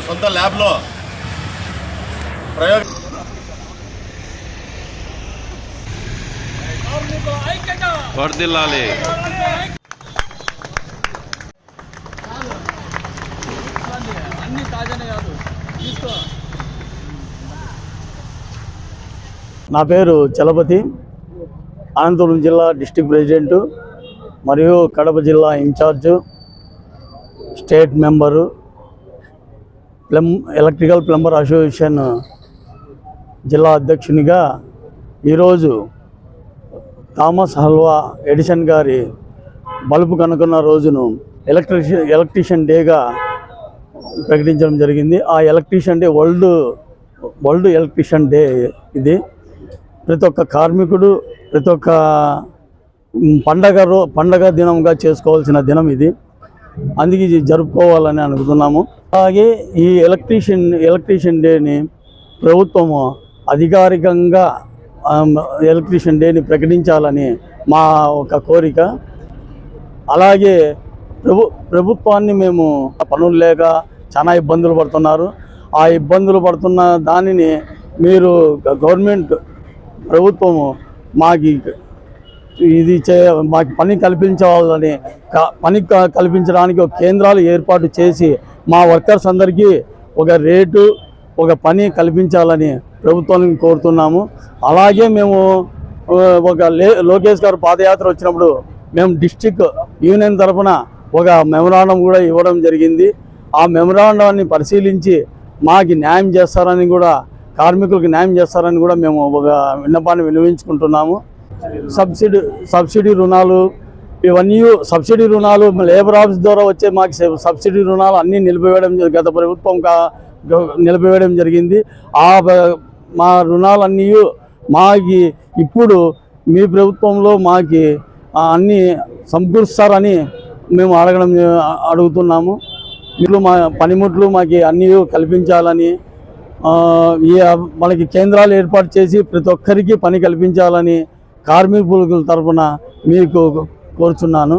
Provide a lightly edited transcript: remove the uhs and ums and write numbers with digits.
సొంత ల్యాబ్లో ప్రయోగం వర్ధిల్లాలి. అన్ని తాజానే కాదు తీసుకో. నా పేరు చలపతి, అనంతపురం జిల్లా డిస్ట్రిక్ట్ ప్రెసిడెంటు మరియు కడప జిల్లా in charge, state member, electrical plumber association జిల్లా అధ్యక్షునిగా ఈరోజు థామస్ అల్వా ఎడిసన్ గారి బల్బు కనుక్కున్న రోజును ఎలక్ట్రీషియన్ డేగా ప్రకటించడం జరిగింది. ఆ electrician day world electrician day ఇది. ప్రతి ఒక్క కార్మికుడు ప్రతి ఒక్క పండగ దినంగా చేసుకోవాల్సిన దినం ఇది. అందుకే ఇది జరుపుకోవాలని అనుకుంటున్నాము. అలాగే ఈ ఎలక్ట్రీషియన్ డేని ప్రభుత్వము అధికారికంగా ఎలక్ట్రీషియన్ డేని ప్రకటించాలని మా ఒక కోరిక. అలాగే ప్రభుత్వాన్ని మేము పనులు లేక చాలా ఇబ్బందులు పడుతున్నారు. ఆ ఇబ్బందులు పడుతున్న దానిని మీరు గవర్నమెంట్ ప్రభుత్వము మాకు పని కల్పించాలని పని కల్పించడానికి ఒక కేంద్రాలు ఏర్పాటు చేసి మా వర్కర్స్ అందరికీ ఒక రేటు ఒక పని కల్పించాలని ప్రభుత్వాన్ని కోరుతున్నాము. అలాగే మేము ఒక లోకేష్ గారు పాదయాత్ర వచ్చినప్పుడు మేము డిస్ట్రిక్ట్ యూనియన్ తరఫున ఒక మెమరాండం కూడా ఇవ్వడం జరిగింది. ఆ మెమరాండాన్ని పరిశీలించి మాకు న్యాయం చేస్తారని కూడా, కార్మికులకు న్యాయం చేస్తారని కూడా మేము ఒక విన్నపాన్ని వినియోగించుకుంటున్నాము. సబ్సిడీ రుణాలు ఇవన్నీ సబ్సిడీ రుణాలు లేబర్ ఆఫీస్ ద్వారా వచ్చే మాకు సబ్సిడీ రుణాలు అన్నీ నిలిపివేయడం గత ప్రభుత్వం నిలిపివేయడం జరిగింది. మా రుణాలన్నీ మాకి ఇప్పుడు మీ ప్రభుత్వంలో మాకి అన్నీ సమకూరుస్తారని మేము అడుగుతున్నాము. మీరు మా పనిముట్లు మాకు అన్నీ కల్పించాలని, మనకి కేంద్రాలు ఏర్పాటు చేసి ప్రతి ఒక్కరికి పని కల్పించాలని కార్మికుల తరఫున మీకు కోరుచున్నాను.